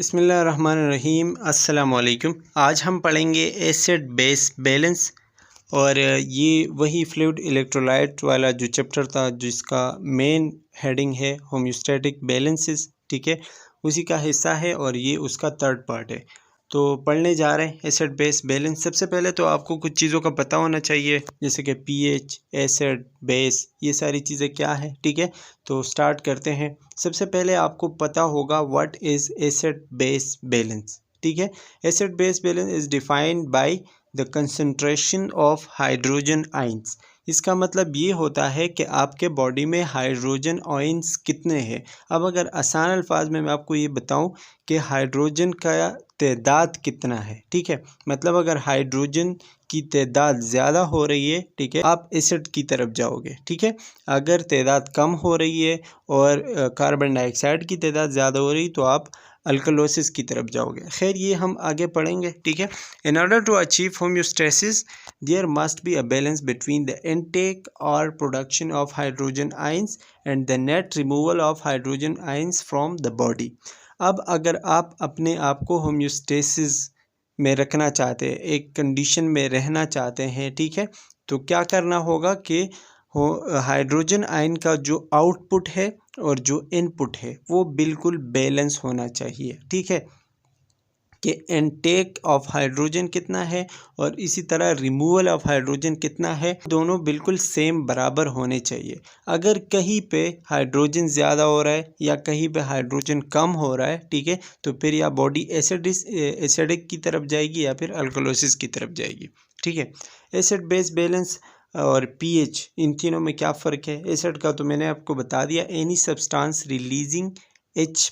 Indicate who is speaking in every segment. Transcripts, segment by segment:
Speaker 1: बिस्मिल्लाहिर्रहमानिर्रहीम। अस्सलाम वालेकुम। आज हम पढ़ेंगे एसिड बेस बैलेंस और ये वही फ्लूइड इलेक्ट्रोलाइट वाला जो चैप्टर था जिसका मेन हेडिंग है होम्योस्टैटिक बैलेंसेस, ठीक है, उसी का हिस्सा है और ये उसका थर्ड पार्ट है। तो पढ़ने जा रहे हैं एसिड बेस बैलेंस। सबसे पहले तो आपको कुछ चीज़ों का पता होना चाहिए, जैसे कि पीएच, एसिड, बेस, ये सारी चीज़ें क्या है, ठीक है। तो स्टार्ट करते हैं। सबसे पहले आपको पता होगा what is acid base balance, ठीक है। Acid base balance is defined by the concentration of hydrogen ions. इसका मतलब ये होता है कि आपके बॉडी में हाइड्रोजन आयंस कितने हैं। अब अगर आसान अल्फाज में मैं आपको ये बताऊं कि हाइड्रोजन का तादाद कितना है, ठीक है, मतलब अगर हाइड्रोजन की तादाद ज़्यादा हो रही है, ठीक है, आप एसिड की तरफ जाओगे, ठीक है। अगर तादाद कम हो रही है और कार्बन डाइऑक्साइड की तादाद ज़्यादा हो रही तो आप अल्कलोसिस की तरफ जाओगे। खैर ये हम आगे पढ़ेंगे, ठीक है। In order to achieve homeostasis there must be a balance between the intake और production of hydrogen ions and the net removal of hydrogen ions from the body. अब अगर आप अपने आप को होम्योस्टेसिस में रखना चाहते हैं, एक कंडीशन में रहना चाहते हैं, ठीक है, तो क्या करना होगा कि हाइड्रोजन आयन का जो आउटपुट है और जो इनपुट है वो बिल्कुल बैलेंस होना चाहिए, ठीक है, कि इनटेक ऑफ हाइड्रोजन कितना है और इसी तरह रिमूवल ऑफ हाइड्रोजन कितना है, दोनों बिल्कुल सेम बराबर होने चाहिए। अगर कहीं पे हाइड्रोजन ज़्यादा हो रहा है या कहीं पे हाइड्रोजन कम हो रहा है, ठीक है, तो फिर या बॉडी एसिडिक की तरफ जाएगी या फिर अल्कलोसिस की तरफ जाएगी, ठीक है। एसिड बेस बैलेंस और पीएच, इन तीनों में क्या फ़र्क है। एसिड का तो मैंने आपको बता दिया, any substance releasing H+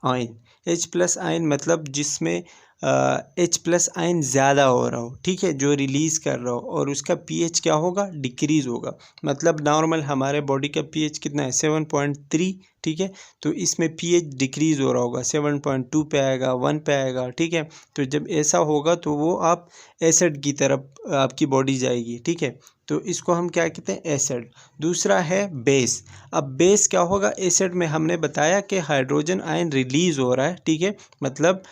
Speaker 1: ion. H+ ion मतलब जिसमें H+ आयन ज़्यादा हो रहा हो, ठीक है, जो रिलीज़ कर रहा हो, और उसका पीएच क्या होगा, डिक्रीज़ होगा। मतलब नॉर्मल हमारे बॉडी का पीएच कितना है, 7.3, ठीक है, तो इसमें पीएच डिक्रीज़ हो रहा होगा, 7.2 पे आएगा, 1 पे आएगा, ठीक है। तो जब ऐसा होगा तो वो आप एसिड की तरफ आपकी बॉडी जाएगी, ठीक है। तो इसको हम क्या कहते हैं, एसिड। दूसरा है बेस। अब बेस क्या होगा, एसिड में हमने बताया कि हाइड्रोजन आयन रिलीज़ हो रहा है, ठीक है, मतलब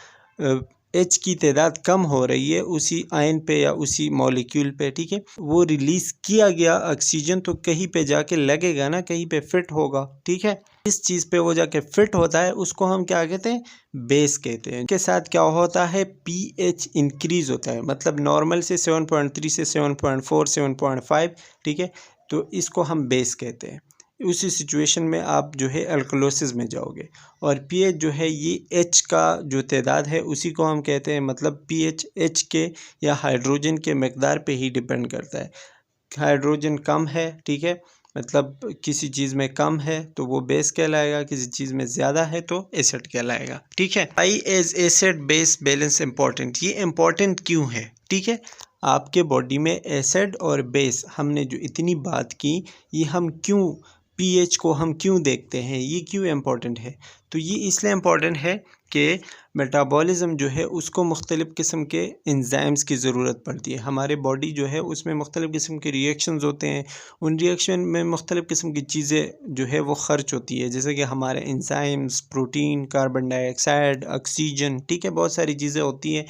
Speaker 1: H की तादाद कम हो रही है उसी आयन पे या उसी मॉलिक्यूल पे, ठीक है, वो रिलीज़ किया गया ऑक्सीजन तो कहीं पे जाके लगेगा ना, कहीं पे फिट होगा, ठीक है। इस चीज़ पे वो जाके फिट होता है, उसको हम क्या कहते हैं, बेस कहते हैं। इसके साथ क्या होता है, पीएच इंक्रीज़ होता है, मतलब नॉर्मल से 7.3 से 7.4 7.5, ठीक है, तो इसको हम बेस कहते हैं। उसी सिचुएशन में आप जो है अल्कलोसिस में जाओगे। और पीएच जो है ये एच का जो तादाद है उसी को हम कहते हैं, मतलब पीएच एच के या हाइड्रोजन के मकदार पे ही डिपेंड करता है। हाइड्रोजन कम है, ठीक है, मतलब किसी चीज़ में कम है तो वो बेस कहलाएगा, किसी चीज़ में ज़्यादा है तो एसिड कहलाएगा, ठीक है। Why is acid base balance important, ये इंपॉर्टेंट क्यों है, ठीक है। आपके बॉडी में एसिड और बेस हमने जो इतनी बात की, ये हम क्यों पीएच को हम क्यों देखते हैं, ये क्यों इम्पोर्टेंट है, तो ये इसलिए इम्पोर्टेंट है कि मेटाबॉलिज़्म जो है उसको मुख्तलिफ़ किस्म के एंजाइम्स की ज़रूरत पड़ती है। हमारे बॉडी जो है उसमें मुख्तलिफ़ किस्म के रिएक्शंस होते हैं, उन रिएक्शन में मुख्तलिफ़ किस्म की चीज़ें जो है वो खर्च होती है, जैसे कि हमारे enzymes, protein, carbon dioxide, oxygen, ठीक है, बहुत सारी चीज़ें होती हैं।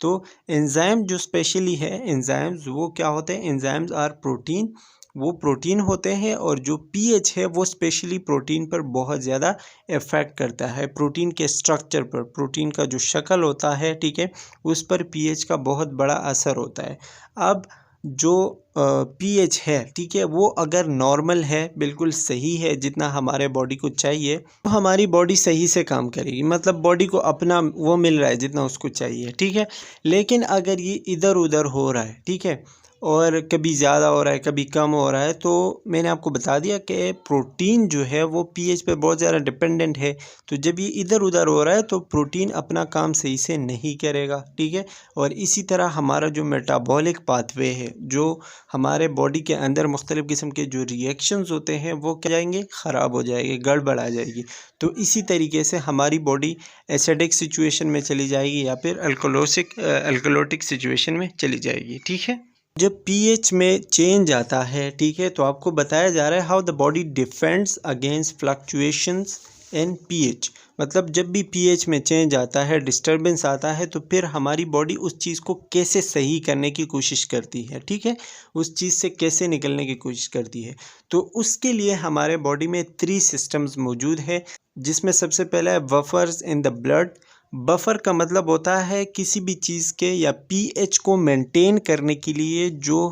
Speaker 1: तो एंजाइम जो स्पेशली है, एंजाइम्स वो क्या होते हैं, एंजाइम्स आर प्रोटीन, वो प्रोटीन होते हैं, और जो पीएच है वो स्पेशली प्रोटीन पर बहुत ज़्यादा इफ़ेक्ट करता है, प्रोटीन के स्ट्रक्चर पर, प्रोटीन का जो शक्ल होता है, ठीक है, उस पर पीएच का बहुत बड़ा असर होता है। अब जो पीएच है, ठीक है, वो अगर नॉर्मल है, बिल्कुल सही है, जितना हमारे बॉडी को चाहिए, तो हमारी बॉडी सही से काम करेगी, मतलब बॉडी को अपना वो मिल रहा है जितना उसको चाहिए, ठीक है। लेकिन अगर ये इधर उधर हो रहा है, ठीक है, और कभी ज़्यादा हो रहा है कभी कम हो रहा है, तो मैंने आपको बता दिया कि प्रोटीन जो है वो पीएच पे बहुत ज़्यादा डिपेंडेंट है। तो जब ये इधर उधर हो रहा है तो प्रोटीन अपना काम सही से नहीं करेगा, ठीक है। और इसी तरह हमारा जो मेटाबॉलिक पाथवे है, जो हमारे बॉडी के अंदर मुख्तलिफ़ किस्म के जो रिएक्शंस होते हैं वो क्या जाएंगे, ख़राब हो जाएंगे, गड़बड़ आ जाएगी। तो इसी तरीके से हमारी बॉडी एसिडिक सिचुएशन में चली जाएगी या फिर अल्कलोटिक सिचुएशन में चली जाएगी, ठीक है। जब पीएच में चेंज आता है, ठीक है, तो आपको बताया जा रहा है how the body defends against fluctuations in pH। मतलब जब भी pH में चेंज आता है, डिस्टर्बेंस आता है, तो फिर हमारी बॉडी उस चीज़ को कैसे सही करने की कोशिश करती है, ठीक है, उस चीज़ से कैसे निकलने की कोशिश करती है। तो उसके लिए हमारे बॉडी में 3 सिस्टम्स मौजूद है, जिसमें सबसे पहला है buffers in the blood. Buffer का मतलब होता है किसी भी चीज़ के या pH को मेंटेन करने के लिए जो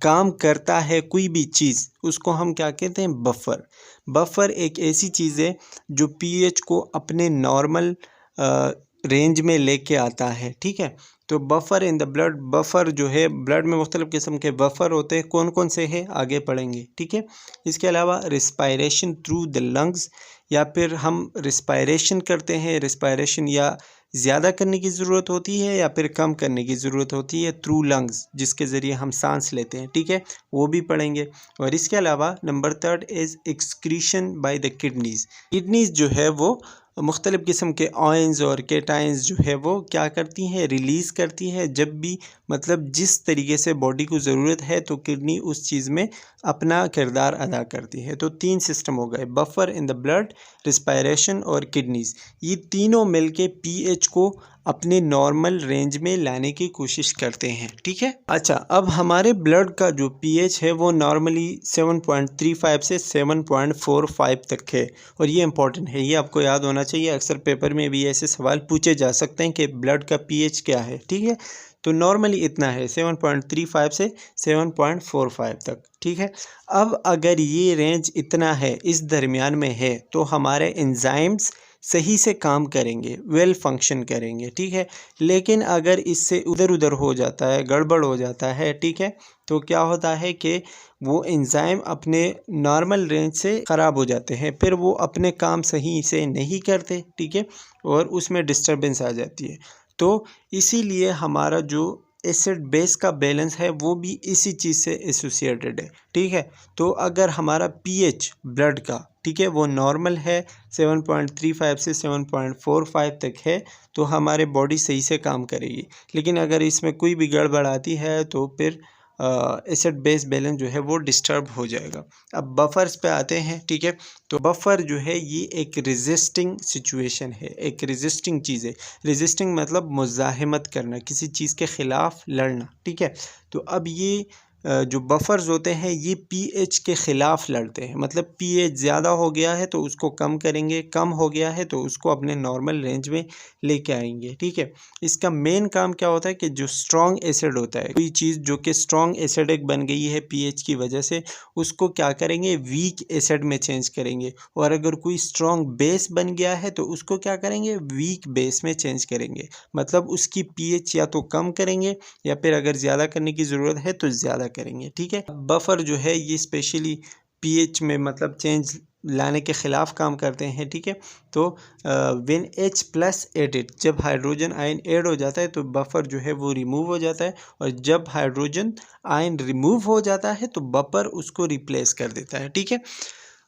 Speaker 1: काम करता है कोई भी चीज़, उसको हम क्या कहते हैं, बफर। बफर एक ऐसी चीज़ है जो pH को अपने नॉर्मल रेंज में लेके आता है, ठीक है। तो buffer in the blood, buffer जो है ब्लड में मुख्तलिफ़ किस्म के बफर होते हैं, कौन कौन से हैं आगे पढ़ेंगे, ठीक है। इसके अलावा रिस्पायरेशन थ्रू द लंग्स, या फिर हम रिस्पायरेशन करते हैं, रिस्पायरेशन या ज़्यादा करने की ज़रूरत होती है या फिर कम करने की ज़रूरत होती है थ्रू लंग्स, जिसके ज़रिए हम सांस लेते हैं, ठीक है, वो भी पढ़ेंगे। और इसके अलावा number 3 is excretion by the kidneys. Kidneys जो है वो मुख्तलिफ़ किस्म के आयंस और केटाइंस जो है वो क्या करती हैं, रिलीज़ करती है जब भी, मतलब जिस तरीके से बॉडी को ज़रूरत है, तो किडनी उस चीज़ में अपना किरदार अदा करती है। तो 3 सिस्टम हो गए, buffer in the blood, respiration और किडनीज़। ये तीनों मिलके pH को अपने नॉर्मल रेंज में लाने की कोशिश करते हैं, ठीक है। अच्छा, अब हमारे ब्लड का जो pH है वो नॉर्मली 7.35 से 7.45 तक है, और ये इंपॉर्टेंट है, ये आपको याद होना चाहिए। अक्सर पेपर में भी ऐसे सवाल पूछे जा सकते हैं कि ब्लड का pH क्या है, ठीक है। तो नॉर्मली इतना है 7.35 से 7.45 तक, ठीक है। अब अगर ये रेंज इतना है, इस दरमियान में है, तो हमारे एंजाइम्स सही से काम करेंगे, वेल फंक्शन करेंगे, ठीक है। लेकिन अगर इससे उधर उधर हो जाता है, गड़बड़ हो जाता है, ठीक है, तो क्या होता है कि वो एंजाइम अपने नॉर्मल रेंज से ख़राब हो जाते हैं, फिर वो अपने काम सही से नहीं करते, ठीक है, और उसमें डिस्टर्बेंस आ जाती है। तो इसीलिए हमारा जो एसिड बेस का बैलेंस है वो भी इसी चीज़ से एसोसिएटेड है, ठीक है। तो अगर हमारा pH ब्लड का, ठीक है, वो नॉर्मल है, 7.35 से 7.45 तक है, तो हमारे बॉडी सही से काम करेगी। लेकिन अगर इसमें कोई भी गड़बड़ आती है तो फिर एसिड बेस बैलेंस जो है वो डिस्टर्ब हो जाएगा। अब बफर्स पे आते हैं, ठीक है। तो बफर जो है ये एक रेजिस्टिंग सिचुएशन है, एक रेजिस्टिंग चीज़ है। रेजिस्टिंग मतलब मुज़ाहिमत करना, किसी चीज़ के ख़िलाफ़ लड़ना, ठीक है। तो अब ये जो बफ़र्स होते हैं ये pH के ख़िलाफ़ लड़ते हैं, मतलब pH ज़्यादा हो गया है तो उसको कम करेंगे, कम हो गया है तो उसको अपने नॉर्मल रेंज में लेके आएंगे, ठीक है। इसका मेन काम क्या होता है कि जो स्ट्रॉन्ग एसिड होता है, कोई चीज़ जो कि स्ट्रॉन्ग एसिडिक बन गई है pH की वजह से, उसको क्या करेंगे, वीक एसिड में चेंज करेंगे। और अगर कोई स्ट्रॉन्ग बेस बन गया है तो उसको क्या करेंगे, वीक बेस में चेंज करेंगे। मतलब उसकी pH या तो कम करेंगे या फिर अगर ज़्यादा करने की ज़रूरत है तो ज़्यादा करेंगे, ठीक है। बफर जो है ये स्पेशली pH में मतलब चेंज लाने के ख़िलाफ़ काम करते हैं, ठीक है। तो व्हेन H+ एडेड, जब हाइड्रोजन आयन ऐड हो जाता है तो बफर जो है वो रिमूव हो जाता है, और जब हाइड्रोजन आयन रिमूव हो जाता है तो बफर उसको रिप्लेस कर देता है, ठीक है।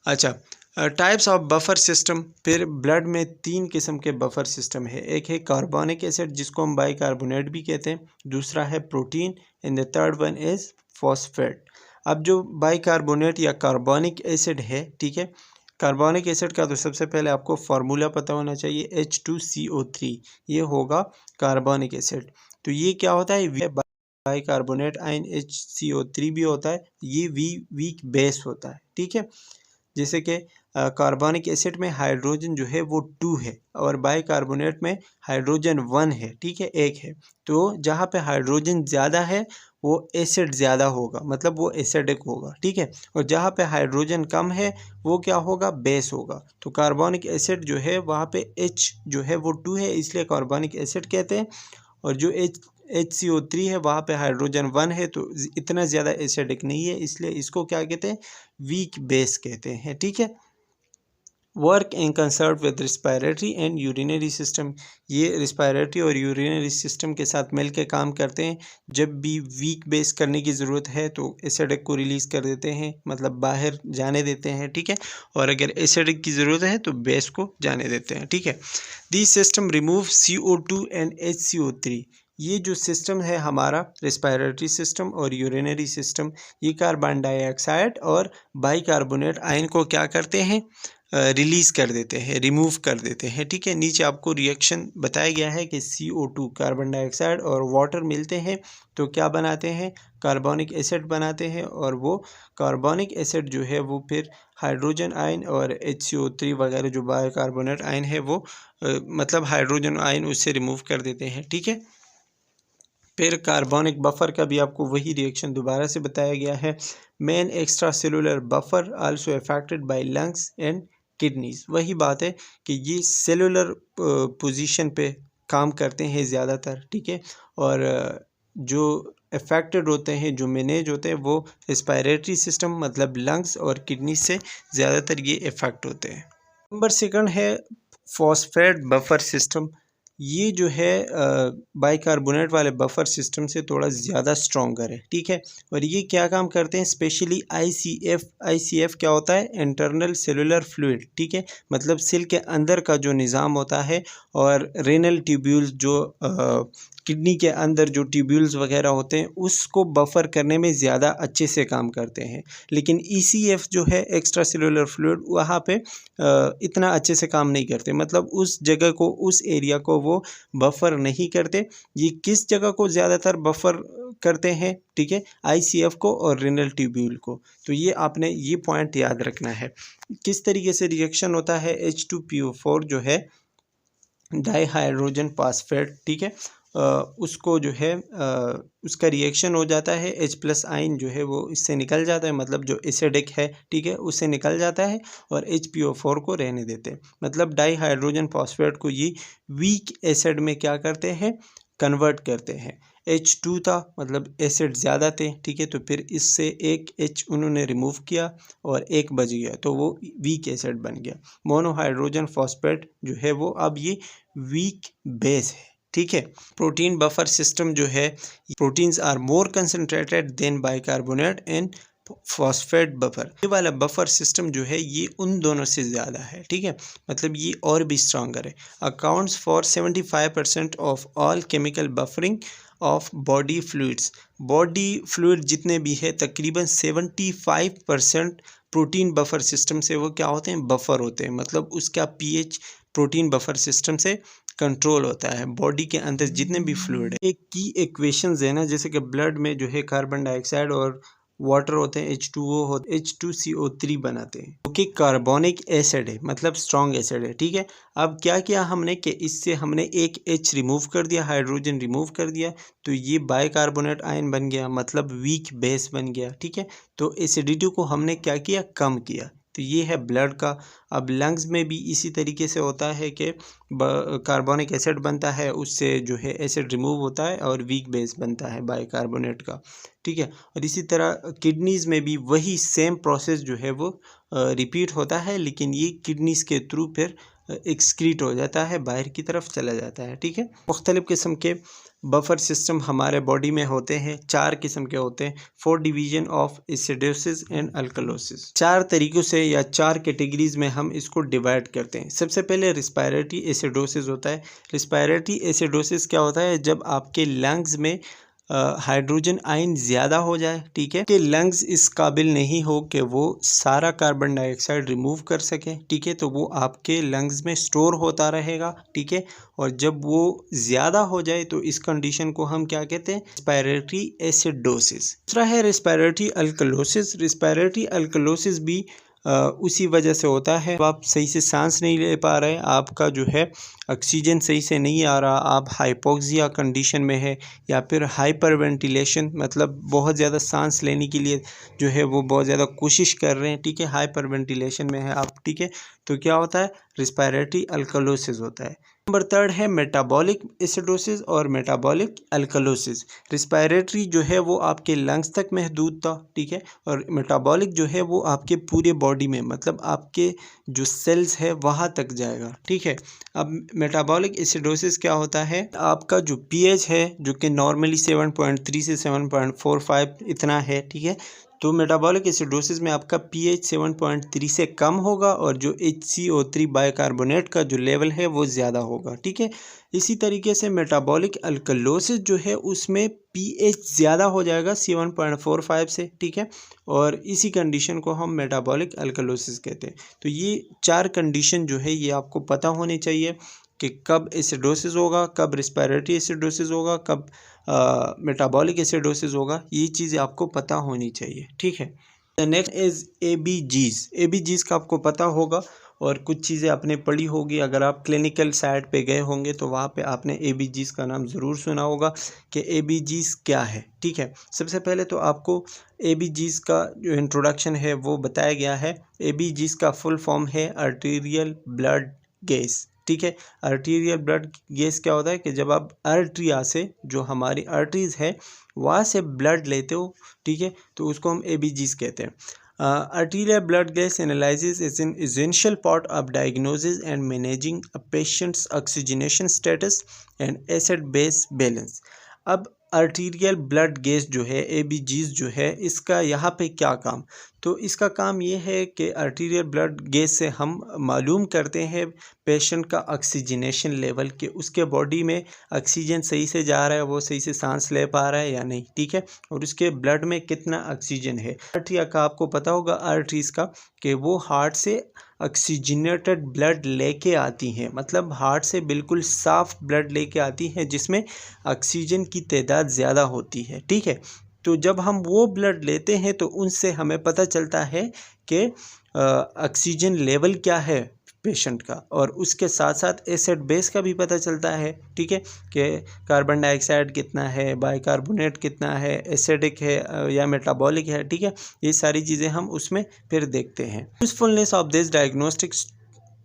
Speaker 1: अच्छा, टाइप्स ऑफ बफर सिस्टम, फिर ब्लड में 3 किस्म के बफर सिस्टम है। एक है कार्बोनिक एसिड जिसको हम बाइकार्बोनेट भी कहते हैं, दूसरा है protein, and the third one is phosphate. अब जो बाइकार्बोनेट या कार्बोनिक एसिड है, ठीक है, कार्बोनिक एसिड का तो सबसे पहले आपको फार्मूला पता होना चाहिए, H2CO3, ये होगा कार्बोनिक एसिड। तो ये क्या होता है, बाइकार्बोनेट आयन HCO3 भी होता है, ये वीक बेस होता है, ठीक है। जैसे कि कार्बोनिक एसिड में हाइड्रोजन जो है वो 2 है और बाइकार्बोनेट में हाइड्रोजन 1 है, ठीक है, 1 है। तो जहाँ पे हाइड्रोजन ज़्यादा है वो एसिड ज़्यादा होगा, मतलब वो एसिडिक होगा, ठीक है। और जहाँ पे हाइड्रोजन कम है वो क्या होगा, बेस होगा। तो कार्बोनिक एसिड जो है वहाँ पे H जो है वो 2 है, इसलिए कार्बोनिक एसिड कहते हैं। और जो HCO3 है वहाँ पे हाइड्रोजन 1 है, तो इतना ज़्यादा एसिडिक नहीं है, इसलिए इसको क्या कहते हैं, वीक बेस कहते हैं, ठीक है। Work in concert with respiratory and urinary system, ये रिस्पायरेटरी और यूरिनरी सिस्टम के साथ मिल के काम करते हैं। जब भी वीक बेस करने की ज़रूरत है तो एसिडिक को रिलीज़ कर देते हैं, मतलब बाहर जाने देते हैं, ठीक है। और अगर एसिडिक की ज़रूरत है तो बेस को जाने देते हैं, ठीक है। This system remove CO2 and HCO3, ये जो सिस्टम है हमारा रिस्पायरेटरी सिस्टम और यूरिनरी सिस्टम, ये कार्बन डाइऑक्साइड और बाइकार्बोनेट आयन को क्या करते हैं, रिलीज़ कर देते हैं, रिमूव कर देते हैं। ठीक है, नीचे आपको रिएक्शन बताया गया है कि CO2 कार्बन डाइऑक्साइड और वाटर मिलते हैं तो क्या बनाते हैं, कार्बोनिक एसिड बनाते हैं, और वो कार्बोनिक एसिड जो है वो फिर हाइड्रोजन आयन और HCO3 वगैरह जो बायोकार्बोनेट आयन है वो मतलब हाइड्रोजन आयन उससे रिमूव कर देते हैं। ठीक है, फिर कार्बोनिक बफर का भी आपको वही रिएक्शन दोबारा से बताया गया है। Main extra cellular buffer also affected by lungs and kidneys. वही बात है कि ये सेलुलर पोजीशन पे काम करते हैं ज़्यादातर। ठीक है, और जो अफेक्टेड होते हैं, जो मैनेज होते हैं, वो रेस्पिरेटरी सिस्टम मतलब लंग्स और किडनी से ज़्यादातर ये इफ़ेक्ट होते हैं। नंबर सेकंड है फॉस्फेट बफर सिस्टम। ये जो है बाइकार्बोनेट वाले बफर सिस्टम से थोड़ा ज़्यादा स्ट्रॉन्गर है। ठीक है, और ये क्या काम करते हैं, स्पेशली ICF क्या होता है, इंटरनल सेलुलर फ्लूइड। ठीक है, मतलब सेल के अंदर का जो निज़ाम होता है, और रेनल ट्यूब्यूल्स जो किडनी के अंदर जो ट्यूब्यूल्स वगैरह होते हैं उसको बफर करने में ज़्यादा अच्छे से काम करते हैं। लेकिन ECF जो है एक्स्ट्रा सेलुलर फ्लूइड, वहाँ पे इतना अच्छे से काम नहीं करते, मतलब उस जगह को, उस एरिया को वो बफर नहीं करते। ये किस जगह को ज़्यादातर बफर करते हैं, ठीक है, ICF को और रेनल ट्यूब्यूल को। तो ये आपने ये पॉइंट याद रखना है। किस तरीके से रिएक्शन होता है, H2PO4 जो है डाई हाइड्रोजन फॉस्फेट, ठीक है, उसको जो है उसका रिएक्शन हो जाता है, H+ आयन जो है वो इससे निकल जाता है, मतलब जो एसिडिक है, ठीक है, उससे निकल जाता है, और HPO4 को रहने देते हैं। मतलब डाई हाइड्रोजन फॉस्फेट को ये वीक एसिड में क्या करते हैं, कन्वर्ट करते हैं। H2 था, मतलब एसिड ज़्यादा थे, ठीक है, तो फिर इससे एक H उन्होंने रिमूव किया और एक बच गया, तो वो वीक एसिड बन गया। मोनोहाइड्रोजन फॉस्फेट जो है वो अब ये वीक बेस है। ठीक है, प्रोटीन बफर सिस्टम जो है, proteins are more concentrated than bicarbonate and phosphate buffer. ये वाला बफर सिस्टम जो है ये उन दोनों से ज़्यादा है। ठीक है, मतलब ये और भी स्ट्रॉन्गर है। Accounts for 75% of all chemical buffering of body fluids. Body fluid जितने भी है तकरीबन 75% प्रोटीन बफर सिस्टम से वो क्या होते हैं, बफर होते हैं। मतलब उसका pH प्रोटीन बफर सिस्टम से कंट्रोल होता है। बॉडी के अंदर जितने भी फ्लूइड है, एक की इक्वेशंस है ना, जैसे कि ब्लड में जो है कार्बन डाइऑक्साइड और वाटर होते हैं, H2O होते, H2CO3 बनाते हैं, क्योंकि कार्बोनिक एसिड है, मतलब स्ट्रॉन्ग एसिड है। ठीक है, अब क्या किया हमने कि इससे हमने एक H रिमूव कर दिया, हाइड्रोजन रिमूव कर दिया, तो ये बाइकार्बोनेट आयन बन गया, मतलब वीक बेस बन गया। ठीक है, तो एसिडिटी को हमने क्या किया, कम किया। तो ये है ब्लड का। अब लंग्स में भी इसी तरीके से होता है कि कार्बोनिक एसिड बनता है, उससे जो है एसिड रिमूव होता है और वीक बेस बनता है बाइकार्बोनेट का। ठीक है, और इसी तरह किडनीज़ में भी वही सेम प्रोसेस जो है वो रिपीट होता है, लेकिन ये किडनीज़ के थ्रू फिर एक्सक्रीट हो जाता है, बाहर की तरफ चला जाता है। ठीक है, मुख्तलिफ़ किस्म के बफर सिस्टम हमारे बॉडी में होते हैं, 4 किस्म के होते हैं। 4 division of acidosis and alkalosis. 4 तरीक़ों से या 4 कैटेगरीज़ में हम इसको डिवाइड करते हैं। सबसे पहले रिस्पायरेटरी एसिडोसिस होता है। रिस्पायरेटरी एसिडोसिस क्या होता है, जब आपके लंग्स में हाइड्रोजन आयन ज़्यादा हो जाए, ठीक है, कि लंग्स इस काबिल नहीं हो कि वो सारा कार्बन डाइऑक्साइड रिमूव कर सके, ठीक है, तो वो आपके लंग्स में स्टोर होता रहेगा। ठीक है, और जब वो ज़्यादा हो जाए तो इस कंडीशन को हम क्या कहते हैं, रिस्पायरेटरी एसिडोसिस। दूसरा है रिस्पायरेटरी अल्कलोसिस। रिस्पायरेटरी अल्कलोसिस भी उसी वजह से होता है, आप सही से सांस नहीं ले पा रहे, आपका जो है ऑक्सीजन सही से नहीं आ रहा, आप हाइपोक्सिया कंडीशन में है, या फिर हाइपर वेंटिलेशन, मतलब बहुत ज़्यादा सांस लेने के लिए जो है वो बहुत ज़्यादा कोशिश कर रहे हैं। ठीक है, हाइपर वेंटिलेशन में है आप। ठीक है, तो क्या होता है, रिस्पायरेटरी अल्कलोसिस होता है। नंबर 3 है मेटाबॉलिक एसिडोसिस और मेटाबॉलिक अल्कलोसिस। रिस्पायरेटरी जो है वो आपके लंग्स तक महदूद था, ठीक है, और मेटाबॉलिक जो है वो आपके पूरे बॉडी में, मतलब आपके जो सेल्स है वहाँ तक जाएगा। ठीक है, अब मेटाबॉलिक एसिडोसिस क्या होता है, आपका जो pH है जो कि नॉर्मली 7.3 से 7.45 इतना है, ठीक है, तो मेटाबॉलिक एसिडोसिस में आपका pH 7.3 से कम होगा और जो HCO3 बाइकार्बोनेट का जो लेवल है वो ज़्यादा होगा, ठीक है। इसी तरीके से मेटाबॉलिक अल्कलोसिस जो है उसमें pH ज़्यादा हो जाएगा 7.45 से, ठीक है। और इसी कंडीशन को हम मेटाबॉलिक अल्कलोसिस कहते हैं। तो ये 4 कंडीशन जो है ये आपको पता होनी चाहिए कि कब एसिडोसिस होगा, कब रिस्पायरेटरी एसिडोसिस होगा, कब मेटाबॉलिक एसिडोसिस होगा, ये चीज़ें आपको पता होनी चाहिए, ठीक है। द नेक्स्ट इज़ ABGs का आपको पता होगा और कुछ चीज़ें आपने पढ़ी होगी। अगर आप क्लिनिकल साइट पे गए होंगे तो वहाँ पे आपने ABGs का नाम ज़रूर सुना होगा कि ABGs क्या है, ठीक है। सबसे पहले तो आपको ABGs का जो इंट्रोडक्शन है वो बताया गया है। ABGs का फुल फॉर्म है आर्टीरियल ब्लड गैस, ठीक है। आर्टीरियल ब्लड गैस क्या होता है कि जब आप आर्टरिया से, जो हमारी आर्टरीज है, वहाँ से ब्लड लेते हो, ठीक है, तो उसको हम ABGs कहते हैं। Arterial blood gas analysis is an essential part of diagnosis and managing a patient's oxygenation status and acid-base balance। अब आर्टीरियल ब्लड गैस जो है ABGs जो है इसका यहाँ पे क्या काम, तो इसका काम ये है कि आर्टीरियल ब्लड गैस से हम मालूम करते हैं पेशेंट का ऑक्सीजनेशन लेवल, के उसके बॉडी में ऑक्सीजन सही से जा रहा है, वो सही से सांस ले पा रहा है या नहीं, ठीक है, और उसके ब्लड में कितना ऑक्सीजन है। आर्टरिया का आपको पता होगा, आर्टरीज का, कि वो हार्ट से ऑक्सीजनेटेड ब्लड लेके आती हैं, मतलब हार्ट से बिल्कुल साफ़ ब्लड लेके आती हैं जिसमें ऑक्सीजन की तादाद ज़्यादा होती है, ठीक है। तो जब हम वो ब्लड लेते हैं तो उनसे हमें पता चलता है कि ऑक्सीजन लेवल क्या है पेशेंट का, और उसके साथ साथ एसिड बेस का भी पता चलता है, ठीक है, कि कार्बन डाइऑक्साइड कितना है, बाइकार्बोनेट कितना है, एसिडिक है या मेटाबॉलिक है, ठीक है। ये सारी चीज़ें हम उसमें फिर देखते हैं। Usefulness of this diagnostics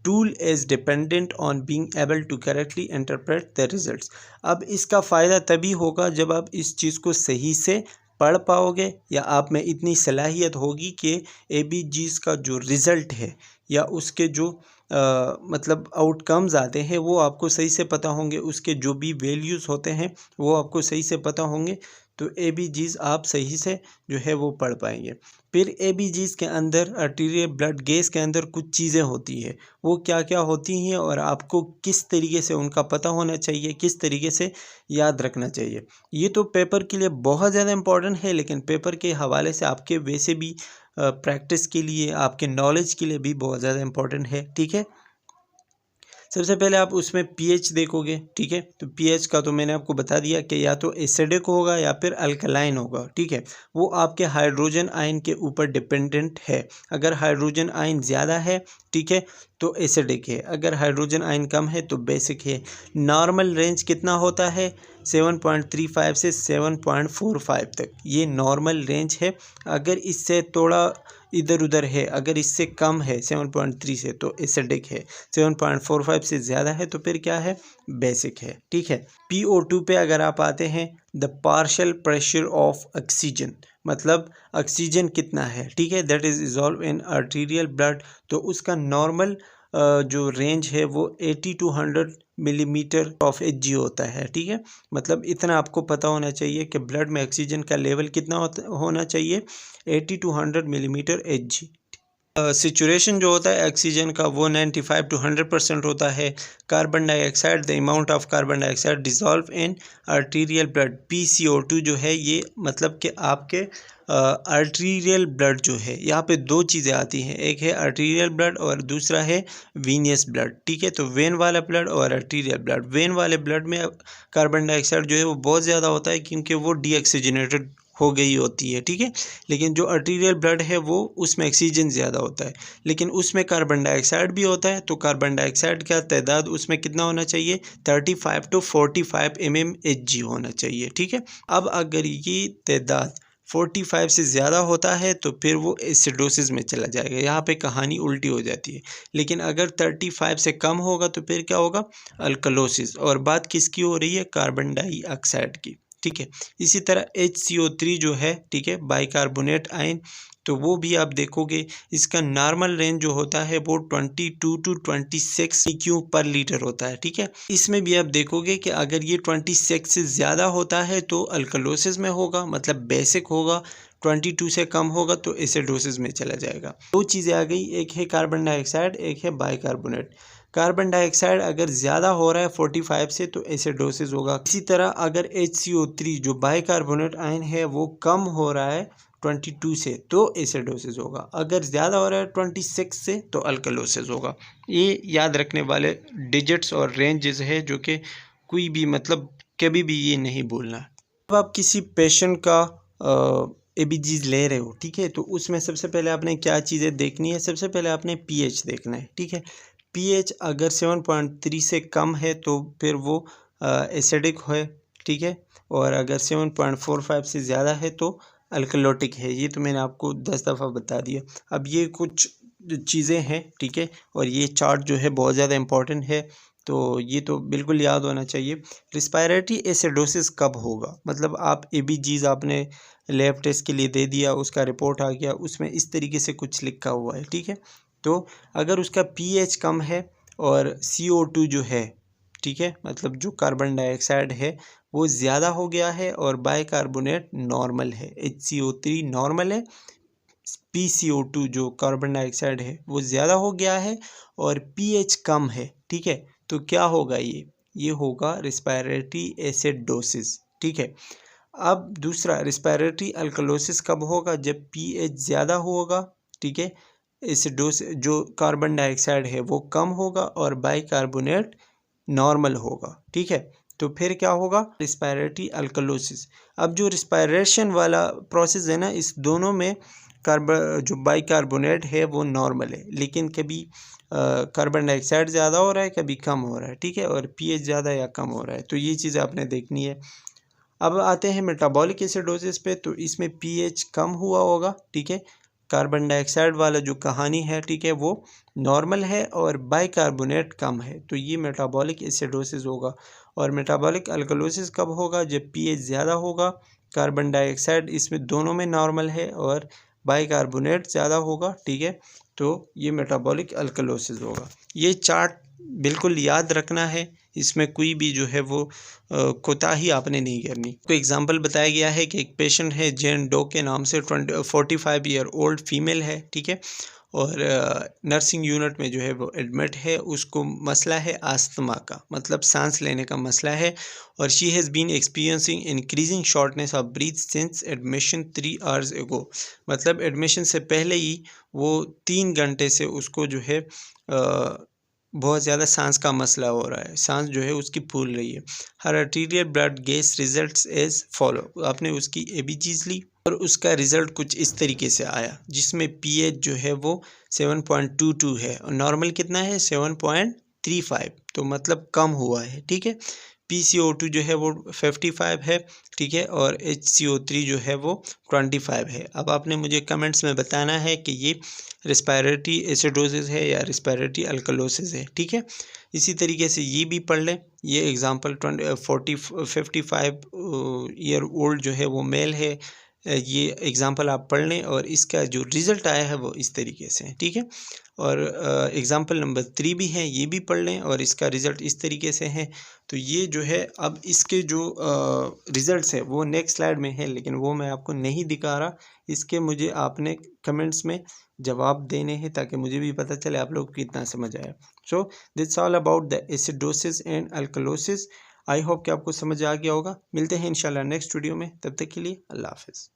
Speaker 1: tool is dependent on being able to correctly interpret the results. अब इसका फ़ायदा तभी होगा जब आप इस चीज़ को सही से पढ़ पाओगे या आप में इतनी सलाहियत होगी कि ABGs का जो रिज़ल्ट है या उसके जो मतलब आउटकम्स आते हैं वो आपको सही से पता होंगे, उसके जो भी वैल्यूज़ होते हैं वो आपको सही से पता होंगे, तो ABGs आप सही से जो है वो पढ़ पाएंगे। फिर ABGs के अंदर, आर्टीरियल ब्लड गैस के अंदर कुछ चीज़ें होती हैं, वो क्या क्या होती हैं और आपको किस तरीके से उनका पता होना चाहिए, किस तरीके से याद रखना चाहिए। ये तो पेपर के लिए बहुत ज़्यादा इम्पोर्टेंट है, लेकिन पेपर के हवाले से आपके वैसे भी प्रैक्टिस के लिए, आपके नॉलेज के लिए भी बहुत ज़्यादा इम्पोर्टेंट है, ठीक है। सबसे पहले आप उसमें pH देखोगे, ठीक है, तो pH का तो मैंने आपको बता दिया कि या तो एसिडिक होगा या फिर अल्कलाइन होगा, ठीक है। वो आपके हाइड्रोजन आयन के ऊपर डिपेंडेंट है। अगर हाइड्रोजन आयन ज़्यादा है, ठीक है, तो एसिडिक है, अगर हाइड्रोजन आयन कम है तो बेसिक है। नॉर्मल रेंज कितना होता है? 7.35 से 7.45 तक, ये नॉर्मल रेंज है। अगर इससे थोड़ा इधर उधर है, अगर इससे कम है 7.3 से तो एसिडिक है, 7.45 से ज़्यादा है तो फिर क्या है? बेसिक है, ठीक है। PO2 पे अगर आप आते हैं, the partial pressure of oxygen, मतलब ऑक्सीजन कितना है, ठीक है, that is dissolved in arterial blood, तो उसका नॉर्मल जो रेंज है वो 80 to 100 मिलीमीटर ऑफ Hg होता है, ठीक है। मतलब इतना आपको पता होना चाहिए कि ब्लड में ऑक्सीजन का लेवल कितना होना चाहिए, 80 to 100 मिलीमीटर Hg। सिचुएशन जो होता है ऑक्सीजन का वो 95 to 100% होता है। Carbon dioxide, the amount of carbon dioxide dissolve in arterial blood, PCO2 जो है, ये मतलब कि आपके आर्टीरियल ब्लड जो है, यहाँ पे दो चीज़ें आती हैं, एक है आर्टीरियल ब्लड और दूसरा है वीनियस ब्लड, ठीक है। तो वेन वाला ब्लड और आर्टीरियल ब्लड, वेन वाले ब्लड में कार्बन डाइऑक्साइड जो है वो बहुत ज़्यादा होता है क्योंकि वो डीऑक्सीजनेटेड हो गई होती है, ठीक है। लेकिन जो आर्टीरियल ब्लड है वो उसमें ऑक्सीजन ज़्यादा होता है, लेकिन उसमें कार्बन डाइऑक्साइड भी होता है। तो कार्बन डाइऑक्साइड का तादाद उसमें कितना होना चाहिए? 35 to 45 mmHg होना चाहिए, ठीक है। अब अगर ये तादाद 45 से ज़्यादा होता है तो फिर वो एसिडोसिस में चला जाएगा, यहाँ पे कहानी उल्टी हो जाती है। लेकिन अगर 35 से कम होगा तो फिर क्या होगा? अल्कलोसिस। और बात किसकी हो रही है? कार्बन डाइऑक्साइड की, ठीक है। इसी तरह HCO3 जो है, ठीक है, बाइकार्बोनेट आयन, तो वो भी आप देखोगे इसका नॉर्मल रेंज जो होता है वो 22 to 26 PQ पर लीटर होता है, ठीक है। इसमें भी आप देखोगे कि अगर ये 26 से ज़्यादा होता है तो अल्कलोसिस में होगा, मतलब बेसिक होगा। 22 से कम होगा तो एसिडोसिस में चला जाएगा। दो चीज़ें आ गई, एक है कार्बन डाइऑक्साइड, एक है बाइकार्बोनेट। कार्बन डाइऑक्साइड अगर ज़्यादा हो रहा है 45 से तो एसिडोसिस होगा। इसी तरह अगर HCO3 जो बाइकार्बोनेट आयन है वो कम हो रहा है 22 से तो एसिडोसिस होगा। अगर ज़्यादा हो रहा है 26 से तो अल्कलोसिस होगा। ये याद रखने वाले डिजिट्स और रेंजेस है जो कि कोई भी मतलब कभी भी ये नहीं भूलना। अब आप किसी पेशेंट का ABGs ले रहे हो, ठीक है, तो उसमें सबसे पहले आपने क्या चीज़ें देखनी है? सबसे पहले आपने pH देखना है, ठीक है। pH अगर 7.3 से कम है तो फिर वो एसिडिक है, ठीक है, और अगर 7.45 से ज़्यादा है तो अल्कलोटिक है। ये तो मैंने आपको 10 दफ़ा बता दिया। अब ये कुछ चीज़ें हैं, ठीक है, और ये चार्ट जो है बहुत ज़्यादा इम्पॉर्टेंट है, तो ये तो बिल्कुल याद होना चाहिए। रिस्पायरेटरी एसिडोसिस कब होगा? मतलब आप ABGs आपने लैब टेस्ट के लिए दे दिया, उसका रिपोर्ट आ गया, उसमें इस तरीके से कुछ लिखा हुआ है, ठीक है। तो अगर उसका pH कम है और CO2 जो है, ठीक है, मतलब जो कार्बन डाइऑक्साइड है वो ज़्यादा हो गया है और बाइकार्बोनेट नॉर्मल है, HCO3 नॉर्मल है, PCO2 जो कार्बन डाइऑक्साइड है वो ज़्यादा हो गया है और pH कम है, ठीक है, तो क्या होगा? ये होगा रिस्पायरेटरी एसिडोसिस, ठीक है। अब दूसरा रिस्पायरेटरी अल्कलोसिस कब होगा? जब pH ज़्यादा होगा, ठीक है, एसिडोसिस जो कार्बन डाइऑक्साइड है वो कम होगा और बाइकार्बोनेट नॉर्मल होगा, ठीक है, तो फिर क्या होगा? Respiratory alkalosis. अब जो रिस्पायरेशन वाला प्रोसेस है ना, इस दोनों में जो बाइकार्बोनेट है वो नॉर्मल है, लेकिन कभी कार्बन डाइऑक्साइड ज़्यादा हो रहा है, कभी कम हो रहा है, ठीक है, और pH ज़्यादा या कम हो रहा है, तो ये चीज़ आपने देखनी है। अब आते हैं मेटाबॉलिक एसिडोसिस पे, तो इसमें pH कम हुआ होगा, ठीक है, कार्बन डाइऑक्साइड वाला जो कहानी है, ठीक है, वो नॉर्मल है और बाइकार्बोनेट कम है, तो ये मेटाबॉलिक एसिडोसिस होगा। और मेटाबॉलिक अल्कलोसिस कब होगा? जब pH ज़्यादा होगा, कार्बन डाइऑक्साइड इसमें दोनों में नॉर्मल है और बाइकार्बोनेट ज़्यादा होगा, ठीक है, तो ये मेटाबॉलिक अल्कलोसिस होगा। ये चार्ट बिल्कुल याद रखना है, इसमें कोई भी जो है वो कोताही आपने नहीं करनी। कोई एग्जांपल बताया गया है कि एक पेशेंट है जेन डो के नाम से, 45 ईयर ओल्ड फीमेल है, ठीक है, और नर्सिंग यूनिट में जो है वो एडमिट है। उसको मसला है आस्थमा का, मतलब सांस लेने का मसला है, और she has been experiencing increasing shortness of breath since admission 3 hours ago. मतलब एडमिशन से पहले ही वो 3 घंटे से उसको जो है बहुत ज़्यादा सांस का मसला हो रहा है, सांस जो है उसकी फूल रही है। हर arterial blood gas results as follow. आपने उसकी ABGs ली और उसका रिज़ल्ट कुछ इस तरीके से आया, जिसमें pH जो है वो 7.22 है और नॉर्मल कितना है? 7.35, तो मतलब कम हुआ है, ठीक है। PCO2 जो है वो 55 है, ठीक है, और HCO3 जो है वो 25 है। अब आपने मुझे कमेंट्स में बताना है कि ये रिस्पायरेटरी एसिडोसिस है या रिस्पायरेटरी अल्कलोसिस है, ठीक है। इसी तरीके से ये भी पढ़ लें। ये एग्जांपल 55 ईयर ओल्ड जो है वो मेल है, ये एग्जांपल आप पढ़ लें और इसका जो रिज़ल्ट आया है वो इस तरीके से है, ठीक है। और एग्जांपल नंबर 3 भी है, ये भी पढ़ लें और इसका रिज़ल्ट इस तरीके से है। तो ये जो है, अब इसके जो रिज़ल्ट्स है वो नेक्स्ट स्लाइड में है, लेकिन वो मैं आपको नहीं दिखा रहा। इसके मुझे आपने कमेंट्स में जवाब देने हैं ताकि मुझे भी पता चले आप लोग को कितना समझ आया। So that's all about the acidosis and alkalosis. I hope कि आपको समझ आ गया होगा। मिलते हैं इंशाल्लाह नेक्स्ट वीडियो में, तब तक के लिए अल्लाह हाफ़िज़।